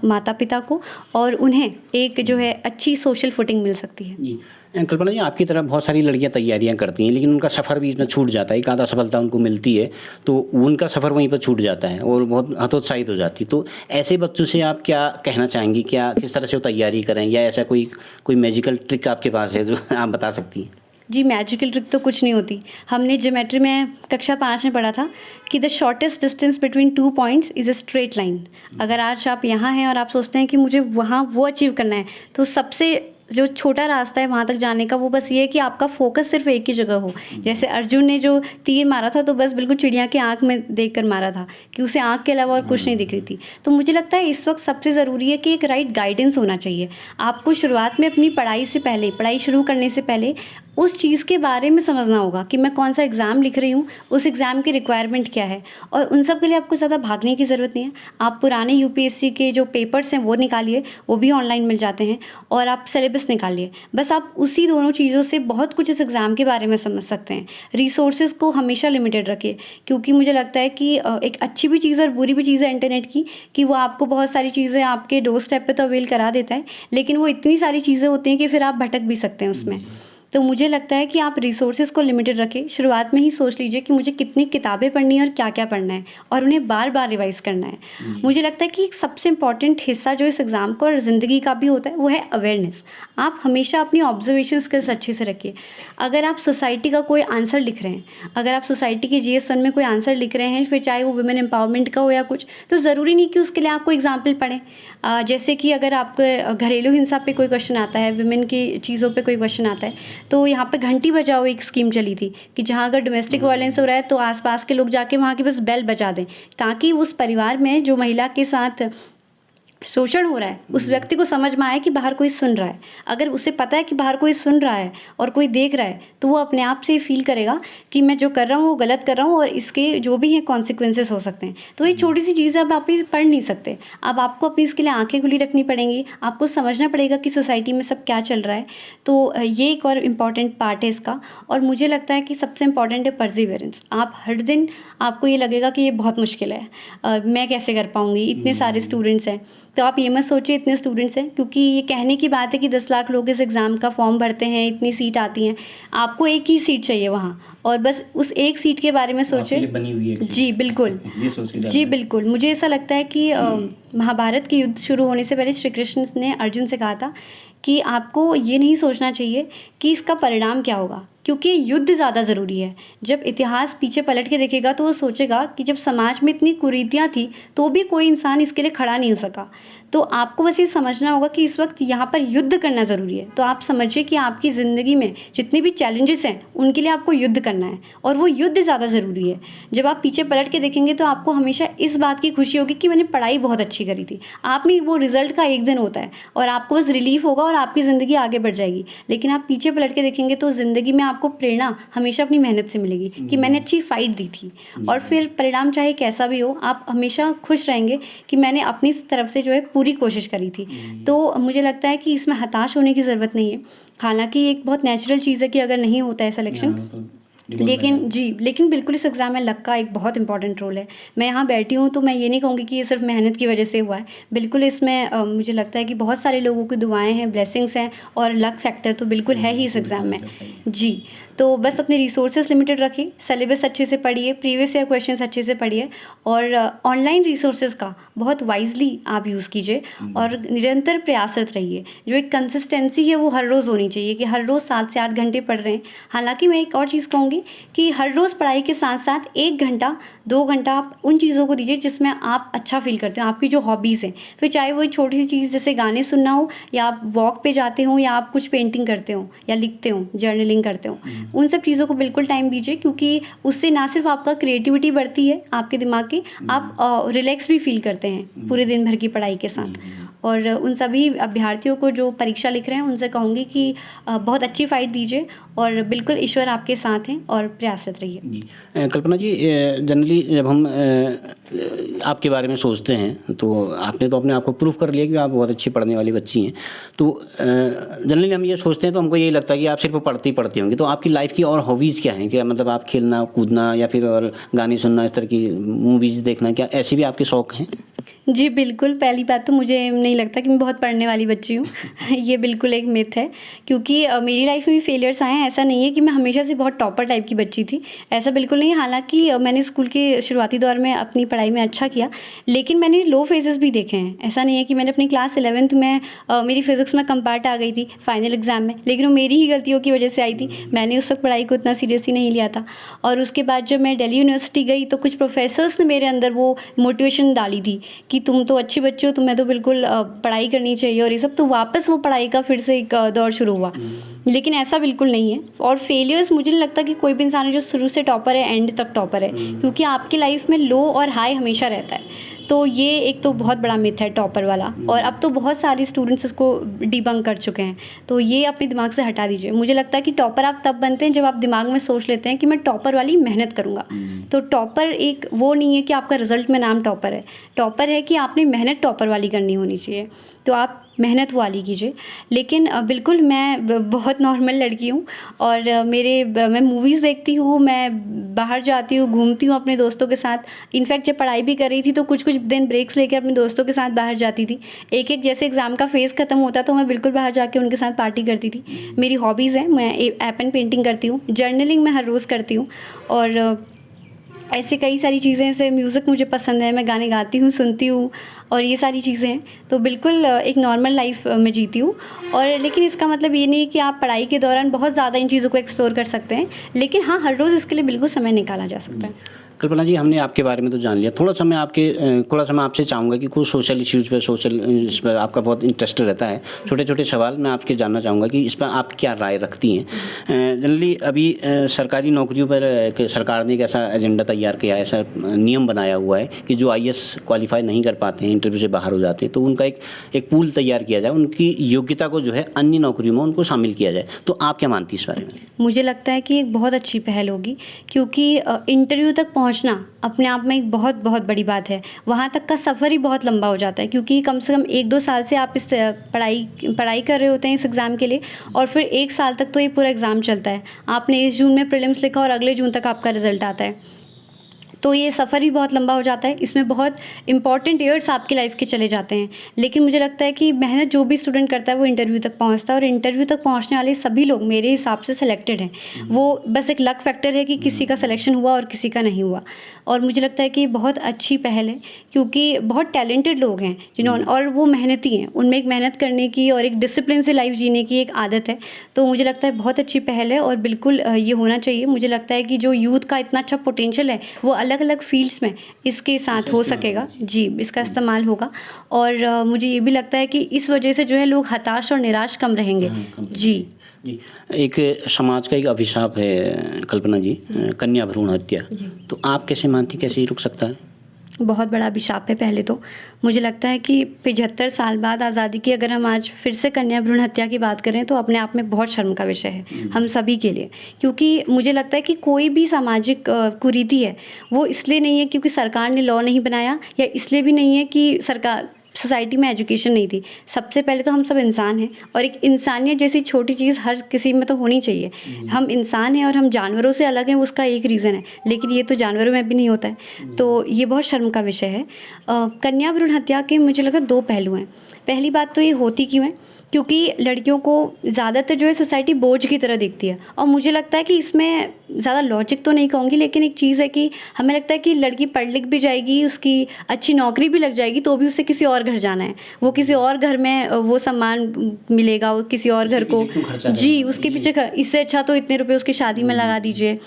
माता पिता को और उन्हें एक जो है अच्छी सोशल फुटिंग मिल सकती है। कल्पना जी, आपकी तरह बहुत सारी लड़कियां तैयारियां करती हैं, लेकिन उनका सफ़र बीच में छूट जाता है, एक आधा सफलता उनको मिलती है तो उनका सफ़र वहीं पर छूट जाता है और बहुत हतोत्साहित हो जाती। तो ऐसे बच्चों से आप क्या कहना चाहेंगी, क्या किस तरह से वो तैयारी करें, या ऐसा कोई मैजिकल ट्रिक आपके पास है जो आप बता सकती हैं? जी, मैजिकल ट्रिक तो कुछ नहीं होती। हमने ज्योमेट्री में कक्षा 5 में पढ़ा था कि the shortest distance between 2 points is a straight line. अगर आज आप यहाँ हैं और आप सोचते हैं कि मुझे वहाँ वो अचीव करना है, तो सबसे जो छोटा रास्ता है वहाँ तक जाने का, वो बस ये है कि आपका फ़ोकस सिर्फ एक ही जगह हो। जैसे अर्जुन ने जो तीर मारा था, तो बस बिल्कुल चिड़िया की आँख में देख कर मारा था कि उसे आँख के अलावा और कुछ नहीं दिख रही थी। तो मुझे लगता है इस वक्त सबसे ज़रूरी है कि एक राइट गाइडेंस होना चाहिए। आपको शुरुआत में अपनी पढ़ाई से पहले, पढ़ाई शुरू करने से पहले उस चीज़ के बारे में समझना होगा कि मैं कौन सा एग्ज़ाम लिख रही हूँ, उस एग्ज़ाम की रिक्वायरमेंट क्या है। और उन सब के लिए आपको ज़्यादा भागने की ज़रूरत नहीं है। आप पुराने यूपीएससी के जो पेपर्स हैं वो निकालिए, वो भी ऑनलाइन मिल जाते हैं, और आप सिलेबस निकालिए। बस आप उसी दोनों चीज़ों से बहुत कुछ इस एग्ज़ाम के बारे में समझ सकते हैं। रिसोर्सेज़ को हमेशा लिमिटेड रखिए, क्योंकि मुझे लगता है कि एक अच्छी भी चीज़ और बुरी भी चीज़ है इंटरनेट की, कि वो आपको बहुत सारी चीज़ें आपके डोर स्टेप पे तो अवेल करा देता है, लेकिन वो इतनी सारी चीज़ें होती हैं कि फिर आप भटक भी सकते हैं उसमें। तो मुझे लगता है कि आप रिसोर्सेज़ को लिमिटेड रखें। शुरुआत में ही सोच लीजिए कि मुझे कितनी किताबें पढ़नी है और क्या-क्या पढ़ना है, और उन्हें बार-बार रिवाइज़ करना है। मुझे लगता है कि एक सबसे इम्पॉर्टेंट हिस्सा जो इस एग्ज़ाम का और ज़िंदगी का भी होता है, वो है अवेयरनेस। आप हमेशा अपनी ऑब्जर्वेशन स्किल्स अच्छे से रखिए। अगर आप सोसाइटी का कोई आंसर लिख रहे हैं, अगर आप सोसाइटी के जीएस 1 में कोई आंसर लिख रहे हैं, फिर चाहे वो वुमेन एम्पावरमेंट का हो या कुछ, तो ज़रूरी नहीं कि उसके लिए आप कोई एग्ज़ाम्पल पढ़ें। जैसे कि अगर आपके घरेलू हिंसा पे कोई क्वेश्चन आता है, वुमेन की चीज़ों पे कोई क्वेश्चन आता है, तो यहाँ पे घंटी बजाओ एक स्कीम चली थी कि जहाँ अगर डोमेस्टिक वायलेंस हो रहा है, तो आसपास के लोग जाके वहाँ की बस बेल बजा दें, ताकि उस परिवार में जो महिला के साथ शोषण हो रहा है, उस व्यक्ति को समझ में आए कि बाहर कोई सुन रहा है। अगर उसे पता है कि बाहर कोई सुन रहा है और कोई देख रहा है, तो वो अपने आप से ही फील करेगा कि मैं जो कर रहा हूँ वो गलत कर रहा हूँ, और इसके जो भी हैं कॉन्सिक्वेंसेस हो सकते हैं। तो ये छोटी सी चीज़ अब आप ये पढ़ नहीं सकते। अब आपको अपनी इसके लिए आँखें खुली रखनी पड़ेंगी, आपको समझना पड़ेगा कि सोसाइटी में सब क्या चल रहा है। तो ये एक और इम्पॉर्टेंट पार्ट है इसका। और मुझे लगता है कि सबसे इम्पॉर्टेंट है परसिवियरेंस। आप हर दिन आपको ये लगेगा कि ये बहुत मुश्किल है, मैं कैसे कर पाऊँगी, इतने सारे स्टूडेंट्स हैं। तो आप ये मत सोचिए इतने स्टूडेंट्स हैं, क्योंकि ये कहने की बात है कि 10 लाख लोग इस एग्ज़ाम का फॉर्म भरते हैं, इतनी सीट आती हैं, आपको एक ही सीट चाहिए वहाँ, और बस उस एक सीट के बारे में सोचें। बनी हुई है जी बिल्कुल, ये सोच के जी बिल्कुल। मुझे ऐसा लगता है कि महाभारत के युद्ध शुरू होने से पहले श्री कृष्ण ने अर्जुन से कहा था कि आपको ये नहीं सोचना चाहिए कि इसका परिणाम क्या होगा, क्योंकि युद्ध ज़्यादा ज़रूरी है। जब इतिहास पीछे पलट के देखेगा, तो वो सोचेगा कि जब समाज में इतनी कुरीतियाँ थी, तो भी कोई इंसान इसके लिए खड़ा नहीं हो सका। तो आपको बस ये समझना होगा कि इस वक्त यहाँ पर युद्ध करना ज़रूरी है। तो आप समझिए कि आपकी ज़िंदगी में जितने भी चैलेंजेस हैं, उनके लिए आपको युद्ध करना है, और वो युद्ध ज़्यादा ज़रूरी है। जब आप पीछे पलट के देखेंगे, तो आपको हमेशा इस बात की खुशी होगी कि मैंने पढ़ाई बहुत अच्छी करी थी। आप में वो रिजल्ट का एक दिन होता है, और आपको बस रिलीफ होगा और आपकी ज़िंदगी आगे बढ़ जाएगी। लेकिन आप पीछे पलट के देखेंगे, तो ज़िंदगी में आपको प्रेरणा हमेशा अपनी मेहनत से मिलेगी कि मैंने अच्छी फाइट दी थी। और फिर परिणाम चाहे कैसा भी हो, आप हमेशा खुश रहेंगे कि मैंने अपनी तरफ से जो है पूरी कोशिश करी थी। तो मुझे लगता है कि इसमें हताश होने की ज़रूरत नहीं है। हालांकि एक बहुत नेचुरल चीज़ है कि अगर नहीं होता है सिलेक्शन, लेकिन बिल्कुल इस एग्ज़ाम में लक का एक बहुत इंपॉर्टेंट रोल है। मैं यहाँ बैठी हूँ, तो मैं ये नहीं कहूँगी कि ये सिर्फ मेहनत की वजह से हुआ है। बिल्कुल इसमें मुझे लगता है कि बहुत सारे लोगों की दुआएं हैं, ब्लेसिंग्स हैं, और लक फैक्टर तो बिल्कुल है ही इस एग्ज़ाम में। जी, तो बस अपने रिसोर्सेज लिमिटेड रखिए, सिलेबस अच्छे से पढ़िए, प्रीवियस ईयर क्वेश्चंस अच्छे से पढ़िए, और ऑनलाइन रिसोर्सेज का बहुत वाइजली आप यूज़ कीजिए, और निरंतर प्रयासरत रहिए। जो एक कंसिस्टेंसी है वो हर रोज़ होनी चाहिए, कि हर रोज़ 7 से 8 घंटे पढ़ रहे हैं। हालांकि मैं एक और चीज़ कहूँगी कि हर रोज़ पढ़ाई के साथ साथ 1 घंटा 2 घंटा आप उन चीज़ों को दीजिए जिसमें आप अच्छा फील करते हो, आपकी जो हॉबीज़ हैं। फिर चाहे वो छोटी सी चीज़ जैसे गाने सुनना हो, या आप वॉक पे जाते हो, या आप कुछ पेंटिंग करते हो, या लिखते हो, जर्नलिंग करते हो, उन सब चीज़ों को बिल्कुल टाइम दीजिए, क्योंकि उससे ना सिर्फ आपका क्रिएटिविटी बढ़ती है आपके दिमाग की, आप रिलैक्स भी फील करते हैं पूरे दिन भर की पढ़ाई के साथ। और उन सभी अभ्यर्थियों को जो परीक्षा लिख रहे हैं, उनसे कहूँगी कि बहुत अच्छी फाइट दीजिए, और बिल्कुल ईश्वर आपके साथ हैं, और प्रयासरत रहिए। जी कल्पना जी, जनरली जब हम आपके बारे में सोचते हैं, तो आपने तो अपने आप को प्रूव कर लिया कि आप बहुत अच्छी पढ़ने वाली बच्ची हैं। तो जनरली हम ये सोचते हैं, तो हमको यही लगता है कि आप सिर्फ पढ़ती होंगी। तो आपकी लाइफ की और हॉबीज़ क्या हैं? क्या मतलब आप खेलना कूदना, या फिर और गाने सुनना, इस तरह की मूवीज़ देखना, क्या ऐसे भी आपके शौक़ हैं? जी, बिल्कुल, पहली बात तो मुझे नहीं लगता कि मैं बहुत पढ़ने वाली बच्ची हूँ। ये बिल्कुल एक मिथ है, क्योंकि मेरी लाइफ में भी फेलियर्स आए हैं। ऐसा नहीं है कि मैं हमेशा से बहुत टॉपर टाइप की बच्ची थी, ऐसा बिल्कुल नहीं है। हालाँकि मैंने स्कूल के शुरुआती दौर में अपनी पढ़ाई में अच्छा किया, लेकिन मैंने लो फेजेज़ भी देखे हैं। ऐसा नहीं है कि मैंने अपनी क्लास 11th में मेरी फ़िज़िक्स में कम पार्ट आ गई थी फाइनल एग्ज़ाम में, लेकिन वो मेरी ही गलतियों की वजह से आई थी। मैंने उस वक़्त पढ़ाई को इतना सीरियसली नहीं लिया था, और उसके बाद जब मैं दिल्ली यूनिवर्सिटी गई तो कुछ प्रोफ़ेसर्स ने मेरे अंदर वो मोटिवेशन डाली थी कि तुम तो अच्छी बच्ची हो, तुम्हें तो बिल्कुल पढ़ाई करनी चाहिए और ये सब, तो वापस वो पढ़ाई का फिर से एक दौर शुरू हुआ। लेकिन ऐसा बिल्कुल नहीं है। और फेलियर्स, मुझे नहीं लगता कि कोई भी इंसान है जो शुरू से टॉपर है एंड तक टॉपर है, क्योंकि आपकी लाइफ में लो और हाई हमेशा रहता है। तो ये एक तो बहुत बड़ा मिथ है टॉपर वाला, और अब तो बहुत सारे स्टूडेंट्स इसको डिबंक कर चुके हैं, तो ये अपने दिमाग से हटा दीजिए। मुझे लगता है कि टॉपर आप तब बनते हैं जब आप दिमाग में सोच लेते हैं कि मैं टॉपर वाली मेहनत करूँगा। तो टॉपर एक वो नहीं है कि आपका रिजल्ट में नाम टॉपर है, टॉपर है कि आपने मेहनत टॉपर वाली करनी होनी चाहिए, तो आप मेहनत वाली कीजिए। लेकिन बिल्कुल मैं बहुत नॉर्मल लड़की हूँ, और मैं मूवीज़ देखती हूँ, मैं बाहर जाती हूँ, घूमती हूँ अपने दोस्तों के साथ। इनफैक्ट जब पढ़ाई भी कर रही थी तो कुछ कुछ दिन ब्रेक्स लेकर अपने दोस्तों के साथ बाहर जाती थी। एक एक जैसे एग्ज़ाम का फेज़ ख़त्म होता तो मैं बिल्कुल बाहर जाके उनके साथ पार्टी करती थी। मेरी हॉबीज़ हैं, मैं ऐप एंड पेंटिंग करती हूँ, जर्नलिंग मैं हर रोज़ करती हूँ, और ऐसे कई सारी चीज़ें, जैसे म्यूज़िक मुझे पसंद है, मैं गाने गाती हूँ, सुनती हूँ, और ये सारी चीज़ें हैं। तो बिल्कुल एक नॉर्मल लाइफ मैं जीती हूँ। और लेकिन इसका मतलब ये नहीं है कि आप पढ़ाई के दौरान बहुत ज़्यादा इन चीज़ों को एक्सप्लोर कर सकते हैं, लेकिन हाँ, हर रोज़ इसके लिए बिल्कुल समय निकाला जा सकता है। कल्पना जी, हमने आपके बारे में तो जान लिया। थोड़ा सा मैं आपसे चाहूँगा कि कुछ सोशल इश्यूज़ पे, इस पर आपका बहुत इंटरेस्ट रहता है। छोटे-छोटे सवाल मैं आपके जानना चाहूँगा कि इस पर आप क्या राय रखती हैं? जनरली अभी सरकारी नौकरियों पर सरकार ने एक ऐसा एजेंडा तैयार किया है, ऐसा नियम बनाया हुआ है कि जो आईएएस क्वालीफाई नहीं कर पाते हैं, इंटरव्यू से बाहर हो जाते हैं, तो उनका एक पूल तैयार किया जाए, उनकी योग्यता को जो है अन्य नौकरियों में उनको शामिल किया जाए। तो आप क्या मानती हैं इस बारे में? मुझे लगता है कि एक बहुत अच्छी पहल होगी, क्योंकि इंटरव्यू तक पहुंचना अपने आप में एक बहुत बहुत बड़ी बात है। वहाँ तक का सफ़र ही बहुत लंबा हो जाता है, क्योंकि कम से कम 1-2 साल से आप इस पढ़ाई कर रहे होते हैं इस एग्ज़ाम के लिए, और फिर 1 साल तक तो ये पूरा एग्ज़ाम चलता है। आपने इस जून में प्रीलिम्स लिखा और अगले जून तक आपका रिज़ल्ट आता है, तो ये सफ़र भी बहुत लंबा हो जाता है। इसमें बहुत इंपॉर्टेंट ईयर्स आपकी लाइफ के चले जाते हैं। लेकिन मुझे लगता है कि मेहनत जो भी स्टूडेंट करता है वो इंटरव्यू तक पहुंचता है, और इंटरव्यू तक पहुंचने वाले सभी लोग मेरे हिसाब से सिलेक्टेड हैं। वो बस एक लक फैक्टर है कि किसी का सिलेक्शन हुआ और किसी का नहीं हुआ। और मुझे लगता है कि बहुत अच्छी पहल है, क्योंकि बहुत टैलेंटेड लोग हैं जिन्होंने, और वो मेहनती हैं, उनमें एक मेहनत करने की और एक डिसिप्लिन से लाइफ जीने की एक आदत है। तो मुझे लगता है बहुत अच्छी पहल है, और बिल्कुल ये होना चाहिए। मुझे लगता है कि जो यूथ का इतना अच्छा पोटेंशियल है वो अलग अलग फील्ड्स में इसके साथ हो सकेगा। जी, इसका इस्तेमाल होगा, और मुझे ये भी लगता है कि इस वजह से जो है लोग हताश और निराश कम रहेंगे। जी। जी, एक समाज का एक अभिशाप है कल्पना जी, कन्या भ्रूण हत्या। तो आप कैसे मानती, कैसे ही रुक सकता है? बहुत बड़ा अभिशाप है। पहले तो मुझे लगता है कि 75 साल बाद आज़ादी की अगर हम आज फिर से कन्या भ्रूण हत्या की बात करें तो अपने आप में बहुत शर्म का विषय है हम सभी के लिए। क्योंकि मुझे लगता है कि कोई भी सामाजिक कुरीति है वो इसलिए नहीं है क्योंकि सरकार ने लॉ नहीं बनाया, या इसलिए भी नहीं है कि सोसाइटी में एजुकेशन नहीं थी। सबसे पहले तो हम सब इंसान हैं, और एक इंसानियत जैसी छोटी चीज़ हर किसी में तो होनी चाहिए। हम इंसान हैं और हम जानवरों से अलग हैं, उसका एक रीज़न है, लेकिन ये तो जानवरों में भी नहीं होता है। तो ये बहुत शर्म का विषय है। कन्या भ्रूण हत्या के मुझे लगता है 2 पहलू हैं। पहली बात तो ये होती क्यों है, क्योंकि लड़कियों को ज़्यादातर जो है सोसाइटी बोझ की तरह देखती है, और मुझे लगता है कि इसमें ज़्यादा लॉजिक तो नहीं कहूँगी, लेकिन एक चीज़ है कि हमें लगता है कि लड़की पढ़ लिख भी जाएगी, उसकी अच्छी नौकरी भी लग जाएगी, तो भी उसे किसी और घर जाना है, वो किसी और घर में वो सम्मान मिलेगा, वो किसी और घर को, जी, उसके पीछे इससे अच्छा तो इतने रुपए उसकी शादी में लगा दीजिए।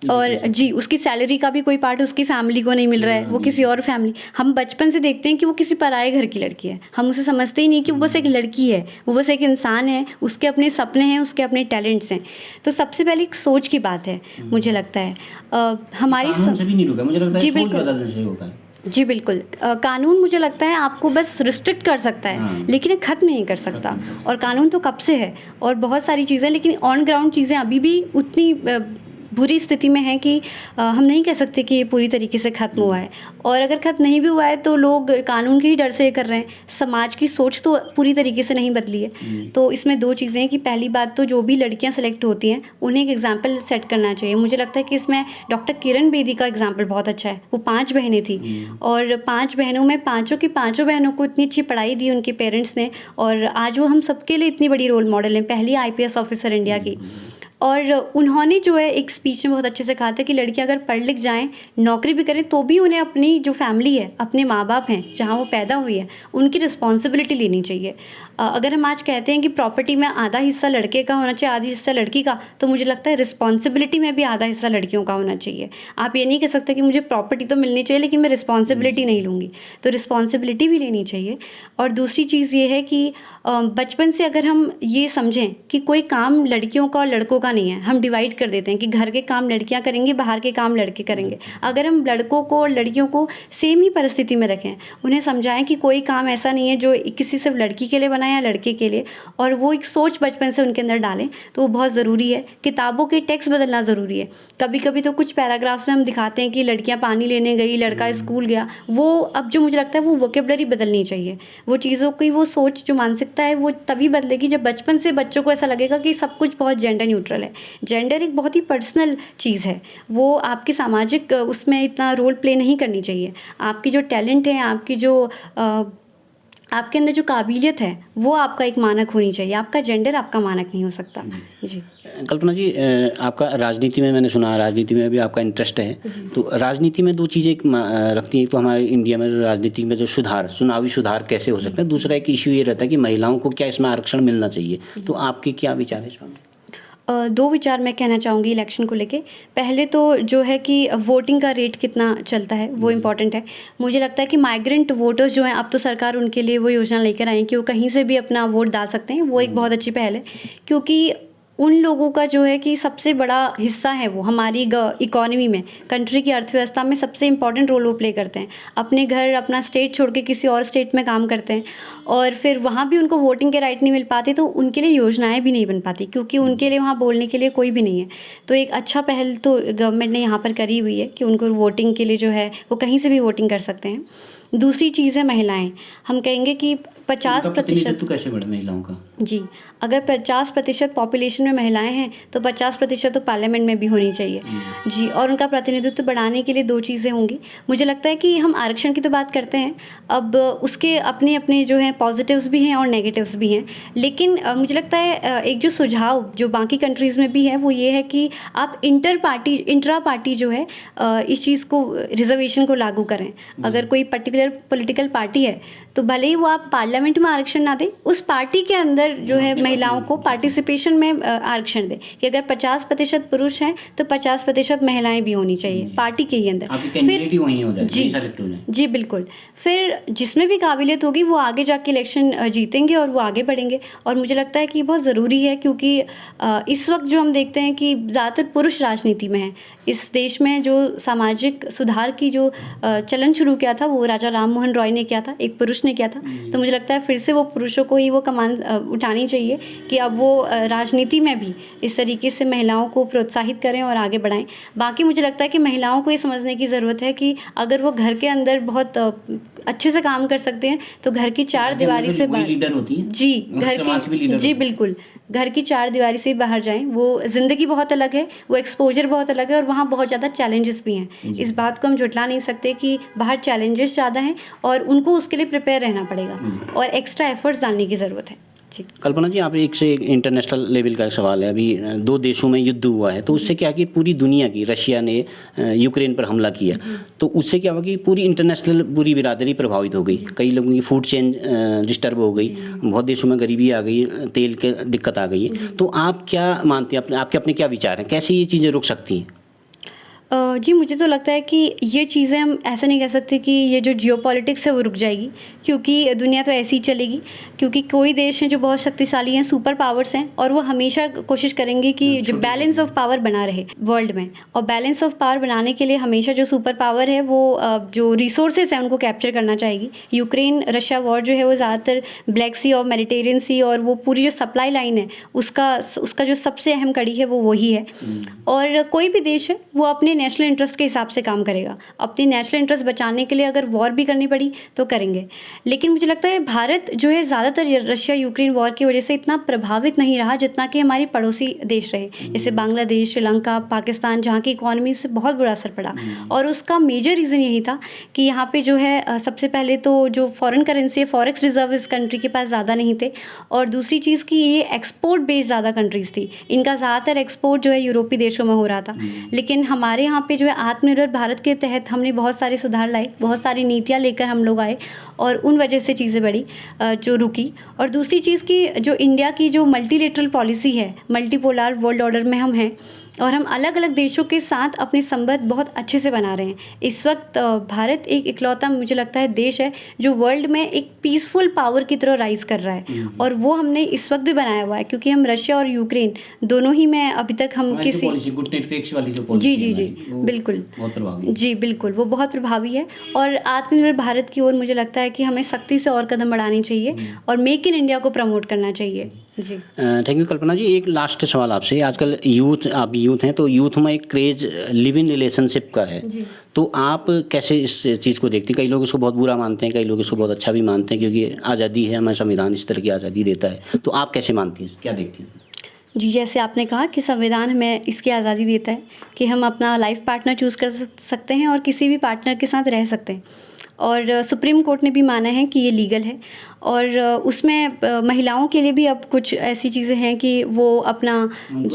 और जी, उसकी सैलरी का भी कोई पार्ट उसकी फैमिली को नहीं मिल रहा है, वो किसी और फैमिली, हम बचपन से देखते हैं कि वो किसी पराए घर की लड़की है, हम उसे समझते ही नहीं कि वो बस एक लड़की है, वो बस एक इंसान है, उसके अपने सपने हैं, उसके अपने टैलेंट्स हैं। तो सबसे पहले एक सोच की बात है, मुझे लगता है हमारी जी बिल्कुल, जी बिल्कुल, कानून मुझे लगता है आपको बस रिस्ट्रिक्ट कर सकता है, लेकिन ख़त्म नहीं कर सकता। और कानून तो कब से है और बहुत सारी चीज़ें, लेकिन ऑन ग्राउंड चीज़ें अभी भी उतनी बुरी स्थिति में हैं कि हम नहीं कह सकते कि ये पूरी तरीके से ख़त्म हुआ है, और अगर ख़त्म नहीं भी हुआ है तो लोग कानून के ही डर से ये कर रहे हैं। समाज की सोच तो पूरी तरीके से नहीं बदली है। तो इसमें दो चीज़ें हैं कि पहली बात तो जो भी लड़कियां सेलेक्ट होती हैं उन्हें एक एग्जाम्पल सेट करना चाहिए। मुझे लगता है कि इसमें डॉक्टर किरण बेदी का एग्जाम्पल बहुत अच्छा है। वो 5 बहनें थी और 5 बहनों में पाँचों की पाँचों बहनों को इतनी अच्छी पढ़ाई दी उनके पेरेंट्स ने, और आज वो हम सबके लिए इतनी बड़ी रोल मॉडल हैं, पहली IPS ऑफिसर इंडिया की। और उन्होंने जो है एक स्पीच में बहुत अच्छे से कहा था कि लड़कियां अगर पढ़ लिख जाएं, नौकरी भी करें, तो भी उन्हें अपनी जो फैमिली है, अपने माँ बाप हैं जहाँ वो पैदा हुई है, उनकी रिस्पॉन्सिबिलिटी लेनी चाहिए। अगर हम आज कहते हैं कि प्रॉपर्टी में आधा हिस्सा लड़के का होना चाहिए, आधा हिस्सा लड़की का, तो मुझे लगता है रिस्पॉन्सिबिलिटी में भी आधा हिस्सा लड़कियों का होना चाहिए। आप ये नहीं कह सकते कि मुझे प्रॉपर्टी तो मिलनी चाहिए लेकिन मैं रिस्पॉन्सिबिलिटी नहीं लूँगी, तो रिस्पॉन्सिबिलिटी भी लेनी चाहिए। और दूसरी चीज़ ये है कि बचपन से अगर हम ये समझें कि कोई काम लड़कियों का और लड़कों का नहीं है, हम डिवाइड कर देते हैं कि घर के काम लड़कियां करेंगी, बाहर के काम लड़के करेंगे। अगर हम लड़कों को और लड़कियों को सेम ही परिस्थिति में रखें, उन्हें समझाएं कि कोई काम ऐसा नहीं है जो किसी सिर्फ लड़की के लिए बना है या लड़के के लिए, और वो एक सोच बचपन से उनके अंदर डालें, तो वो बहुत ज़रूरी है। किताबों के टेक्स्ट बदलना ज़रूरी है। कभी कभी तो कुछ पैराग्राफ्स में हम दिखाते हैं कि लड़कियाँ पानी लेने गई, लड़का स्कूल गया, वो अब जो मुझे लगता है वो वोकेबलरी बदलनी चाहिए। वो चीज़ों की वो सोच जो मानसिकता है वो तभी बदलेगी जब बचपन से बच्चों को ऐसा लगेगा कि सब कुछ बहुत जेंडर न्यूट्रल है। जेंडर एक बहुत ही पर्सनल चीज़ है, वो आपकी सामाजिक उसमें इतना रोल प्ले नहीं करनी चाहिए। आपकी जो टैलेंट है, आपकी जो आपके अंदर जो काबिलियत है, वो आपका एक मानक होनी चाहिए। आपका जेंडर आपका मानक नहीं हो सकता। जी कल्पना जी, आपका राजनीति में, मैंने सुना राजनीति में भी आपका इंटरेस्ट है, तो राजनीति में दो चीज़ें रखती हैं। एक तो हमारे इंडिया में राजनीति में जो सुधार, चुनावी सुधार कैसे हो सकता है, दूसरा एक इश्यू ये रहता है कि महिलाओं को क्या इसमें आरक्षण मिलना चाहिए। तो आपके क्या विचार है इस पर? 2 विचार मैं कहना चाहूँगी इलेक्शन को लेके। पहले तो जो है कि वोटिंग का रेट कितना चलता है वो इम्पॉर्टेंट है। मुझे लगता है कि माइग्रेंट वोटर्स जो हैं, अब तो सरकार उनके लिए वो योजना लेकर आई है कि वो कहीं से भी अपना वोट डाल सकते हैं। वो एक बहुत अच्छी पहल है, क्योंकि उन लोगों का जो है कि सबसे बड़ा हिस्सा है वो हमारी इकोनॉमी में, कंट्री की अर्थव्यवस्था में सबसे इम्पॉर्टेंट रोल वो प्ले करते हैं। अपने घर, अपना स्टेट छोड़ के किसी और स्टेट में काम करते हैं, और फिर वहाँ भी उनको वोटिंग के राइट नहीं मिल पाती, तो उनके लिए योजनाएं भी नहीं बन पाती, क्योंकि उनके लिए वहाँ बोलने के लिए कोई भी नहीं है। तो एक अच्छा पहल तो गवर्नमेंट ने यहाँ पर करी हुई है कि उनको वोटिंग के लिए जो है वो कहीं से भी वोटिंग कर सकते हैं। दूसरी चीज़ है महिलाएं। हम कहेंगे कि 50% तो कैसे बढ़े महिलाओं का? जी, अगर 50% पॉपुलेशन में महिलाएं हैं तो 50% तो पार्लियामेंट में भी होनी चाहिए। जी, और उनका प्रतिनिधित्व बढ़ाने के लिए 2 चीज़ें होंगी। मुझे लगता है कि हम आरक्षण की तो बात करते हैं, अब उसके अपने अपने जो हैं पॉजिटिव्स भी हैं और नेगेटिव्स भी हैं, लेकिन मुझे लगता है एक जो सुझाव जो बाकी कंट्रीज़ में भी है वो ये है कि आप इंट्रा पार्टी जो है इस चीज़ को, रिजर्वेशन को लागू करें। अगर कोई पर्टिकुलर पॉलिटिकल पार्टी है तो भले ही वो आप पार्लियामेंट में आरक्षण ना दें, उस पार्टी के अंदर जो है महिलाओं को पार्टिसिपेशन में आरक्षण दें, कि अगर 50% पुरुष हैं तो 50% महिलाएं भी होनी चाहिए पार्टी के ही अंदर। फिर वहीं हो जाए, जी बिल्कुल, फिर जिसमें भी काबिलियत होगी वो आगे जाके इलेक्शन जीतेंगे और वो आगे बढ़ेंगे। और मुझे लगता है कि ये बहुत ज़रूरी है, क्योंकि इस वक्त जो हम देखते हैं कि ज़्यादातर पुरुष राजनीति में हैं। इस देश में जो सामाजिक सुधार की जो चलन शुरू किया था वो राजा राम मोहन रॉय ने किया था, एक पुरुष ने किया था। तो मुझे लगता है फिर से वो पुरुषों को ही वो कमान उठानी चाहिए कि अब वो राजनीति में भी इस तरीके से महिलाओं को प्रोत्साहित करें और आगे बढ़ाएं। बाकी मुझे लगता है कि महिलाओं को ये समझने की ज़रूरत है कि अगर वो घर के अंदर बहुत अच्छे से काम कर सकते हैं तो घर की 4 दीवारी से बाहर, लीडर होती हैं। जी, घर की, जी बिल्कुल, घर की 4 दीवारी से बाहर जाएं। वो ज़िंदगी बहुत अलग है, वो एक्सपोजर बहुत अलग है, और वहाँ बहुत ज़्यादा चैलेंजेस भी हैं। इस बात को हम झुठला नहीं सकते कि बाहर चैलेंजेस ज़्यादा हैं और उनको उसके लिए प्रिपेयर रहना पड़ेगा और एक्स्ट्रा एफर्ट्स डालने की ज़रूरत है। जी कल्पना जी, आप एक से एक इंटरनेशनल लेवल का सवाल है। अभी 2 देशों में युद्ध हुआ है, तो उससे क्या कि पूरी दुनिया की, रशिया ने यूक्रेन पर हमला किया, तो उससे क्या हुआ कि पूरी इंटरनेशनल पूरी बिरादरी प्रभावित हो गई। कई लोगों की फूड चेन डिस्टर्ब हो गई, बहुत देशों में गरीबी आ गई, तेल की दिक्कत आ गई है। तो आप क्या मानते हैं, आपके अपने क्या विचार हैं, कैसे ये चीज़ें रुक सकती हैं? जी, मुझे तो लगता है कि ये चीज़ें हम ऐसा नहीं कह सकते कि ये जो जियोपॉलिटिक्स है वो रुक जाएगी, क्योंकि दुनिया तो ऐसी ही चलेगी। क्योंकि कोई देश हैं जो बहुत शक्तिशाली हैं, सुपर पावर्स हैं, और वो हमेशा कोशिश करेंगे कि जो बैलेंस ऑफ पावर बना रहे वर्ल्ड में। और बैलेंस ऑफ पावर बनाने के लिए हमेशा जो सुपर पावर है वो जो रिसोर्सेज हैं उनको कैप्चर करना चाहेगी। यूक्रेन रशिया वॉर जो है वो ज़्यादातर ब्लैक सी और मेडिटेरियन सी और वो पूरी जो सप्लाई लाइन है उसका जो सबसे अहम कड़ी है वो वही है। और कोई भी देश है वो अपने नेशनल इंटरेस्ट के हिसाब से काम करेगा। अपनी नेशनल इंटरेस्ट बचाने के लिए अगर वॉर भी करनी पड़ी तो करेंगे। लेकिन मुझे लगता है भारत जो है ज़्यादातर रशिया यूक्रेन वॉर की वजह से इतना प्रभावित नहीं रहा जितना कि हमारे पड़ोसी देश रहे, जैसे बांग्लादेश, श्रीलंका, पाकिस्तान, जहाँ की इकॉनमी से बहुत बुरा असर पड़ा। और उसका मेजर रीज़न यही था कि यहाँ पे जो है सबसे पहले तो जो फॉरेन करेंसी है, फॉरेक्स रिजर्व इस कंट्री के पास ज़्यादा नहीं थे, और दूसरी चीज़ कि ये एक्सपोर्ट बेस्ड ज़्यादा कंट्रीज़ थी। इनका ज़्यादातर एक्सपोर्ट जो है यूरोपीय देशों में हो रहा था। लेकिन हमारे यहाँ पे जो है आत्मनिर्भर भारत के तहत हमने बहुत सारे सुधार लाए, बहुत सारी नीतियाँ लेकर हम लोग आए, और उन वजह से चीज़ें बढ़ी जो रुकी। और दूसरी चीज़ कि जो इंडिया की जो मल्टीलेटरल पॉलिसी है, मल्टीपोलर वर्ल्ड ऑर्डर में हम हैं, और हम अलग अलग देशों के साथ अपने संबंध बहुत अच्छे से बना रहे हैं। इस वक्त भारत एक इकलौता मुझे लगता है देश है जो वर्ल्ड में एक पीसफुल पावर की तरह राइज कर रहा है, और वो हमने इस वक्त भी बनाया हुआ है, क्योंकि हम रशिया और यूक्रेन दोनों ही में अभी तक हम किसी गुटनिरपेक्ष वाली जो पॉलिसी जी बिल्कुल बहुत प्रभावी जी बिल्कुल वो बहुत प्रभावी है। और आत्मनिर्भर भारत की ओर मुझे लगता है कि हमें सख्ती से और कदम बढ़ाने चाहिए और मेक इन इंडिया को प्रमोट करना चाहिए। जी थैंक यू कल्पना जी। एक लास्ट सवाल आपसे, आजकल आप यूथ हैं तो यूथ में एक क्रेज लिव इन रिलेशनशिप का है, तो आप कैसे इस चीज़ को देखते हैं? कई लोग इसको बहुत बुरा मानते हैं, कई लोग इसको बहुत अच्छा भी मानते हैं, क्योंकि आज़ादी है, हमारा संविधान इस तरह की आज़ादी देता है, तो आप कैसे मानती हैं, क्या देखती हैं? जी, जैसे आपने कहा कि संविधान हमें इसकी आज़ादी देता है कि हम अपना लाइफ पार्टनर चूज़ कर सकते हैं और किसी भी पार्टनर के साथ रह सकते हैं, और सुप्रीम कोर्ट ने भी माना है कि ये लीगल है। और उसमें महिलाओं के लिए भी अब कुछ ऐसी चीज़ें हैं कि वो अपना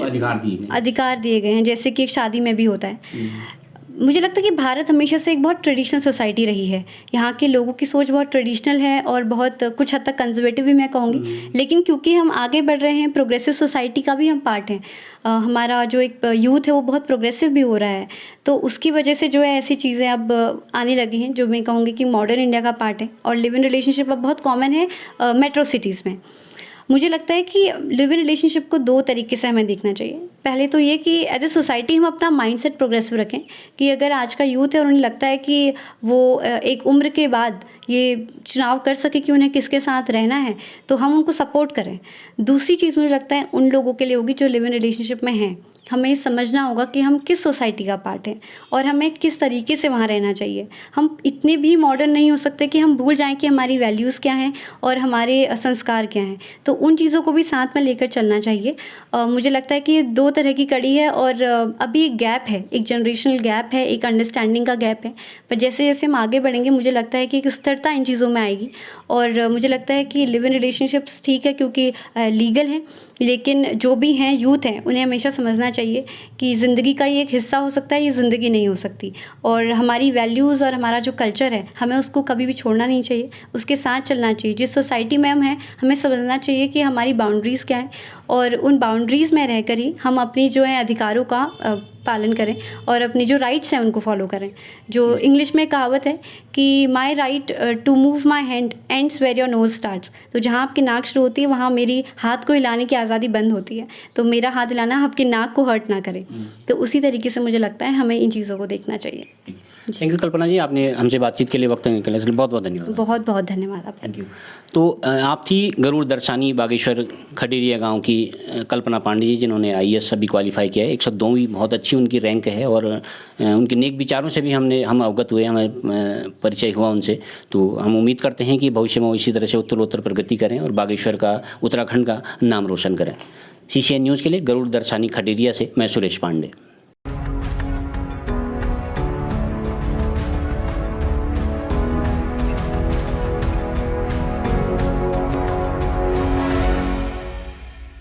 अधिकार दिए गए हैं, जैसे कि एक शादी में भी होता है। मुझे लगता है कि भारत हमेशा से एक बहुत ट्रेडिशनल सोसाइटी रही है। यहाँ के लोगों की सोच बहुत ट्रेडिशनल है और बहुत कुछ हद तक कंजर्वेटिव भी मैं कहूँगी। लेकिन क्योंकि हम आगे बढ़ रहे हैं, प्रोग्रेसिव सोसाइटी का भी हम पार्ट हैं, हमारा जो एक यूथ है वो बहुत प्रोग्रेसिव भी हो रहा है, तो उसकी वजह से जो है ऐसी चीज़ें अब आने लगी हैं जो मैं कहूँगी कि मॉडर्न इंडिया का पार्ट है। और लिव इन रिलेशनशिप अब बहुत कॉमन है मेट्रो सिटीज़ में। मुझे लगता है कि लिव इन रिलेशनशिप को दो तरीके से हमें देखना चाहिए। पहले तो ये कि एज ए सोसाइटी हम अपना माइंडसेट प्रोग्रेसिव रखें, कि अगर आज का यूथ है और उन्हें लगता है कि वो एक उम्र के बाद ये चुनाव कर सके कि उन्हें किसके साथ रहना है, तो हम उनको सपोर्ट करें। दूसरी चीज़ मुझे लगता है उन लोगों के लिए होगी जो लिव इन रिलेशनशिप में हैं। हमें समझना होगा कि हम किस सोसाइटी का पार्ट हैं और हमें किस तरीके से वहाँ रहना चाहिए। हम इतने भी मॉडर्न नहीं हो सकते कि हम भूल जाएं कि हमारी वैल्यूज़ क्या हैं और हमारे संस्कार क्या हैं, तो उन चीज़ों को भी साथ में लेकर चलना चाहिए। मुझे लगता है कि ये दो तरह की कड़ी है, और अभी एक गैप है, एक जनरेशनल गैप है, एक अंडरस्टैंडिंग का गैप है, पर जैसे जैसे हम आगे बढ़ेंगे मुझे लगता है कि एक स्थिरता इन चीज़ों में आएगी। और मुझे लगता है कि लिव इन रिलेशनशिप्स ठीक है क्योंकि लीगल हैं, लेकिन जो भी हैं यूथ हैं उन्हें हमेशा समझना चाहिए कि ज़िंदगी का ये एक हिस्सा हो सकता है, ये ज़िंदगी नहीं हो सकती, और हमारी वैल्यूज़ और हमारा जो कल्चर है हमें उसको कभी भी छोड़ना नहीं चाहिए, उसके साथ चलना चाहिए। जिस सोसाइटी में हम हैं हमें समझना चाहिए कि हमारी बाउंड्रीज़ क्या हैं, और उन बाउंड्रीज़ में रहकर ही हम अपनी जो है अधिकारों का पालन करें और अपनी जो राइट्स हैं उनको फॉलो करें। जो इंग्लिश में कहावत है कि my right to move my hand ends where your nose starts, तो जहाँ आपकी नाक शुरू होती है वहाँ मेरी हाथ को हिलाने की आज़ादी बंद होती है, तो मेरा हाथ हिलाना आपकी नाक को हर्ट ना करे। तो उसी तरीके से मुझे लगता है हमें इन चीज़ों को देखना चाहिए। थैंक यू कल्पना जी, आपने हमसे बातचीत के लिए वक्त निकाला, इसलिए बहुत बहुत धन्यवाद। बहुत बहुत धन्यवाद आपका। Thank you. तो आप थी गरुड़ दर्शानी बागेश्वर खडेरिया गांव की कल्पना पांडे जी, जिन्होंने IAS अभी क्वालिफाई किया है। 102वीं बहुत अच्छी उनकी रैंक है, और उनके नेक विचारों से भी हम अवगत हुए, हमें परिचय हुआ उनसे। तो हम उम्मीद करते हैं कि भविष्य में इसी तरह से उत्तरोत्तर प्रगति करें और बागेश्वर का, उत्तराखंड का नाम रोशन करें। CCN न्यूज़ के लिए गरुड़ दर्शानी खडेरिया से मैं सुरेश पांडे।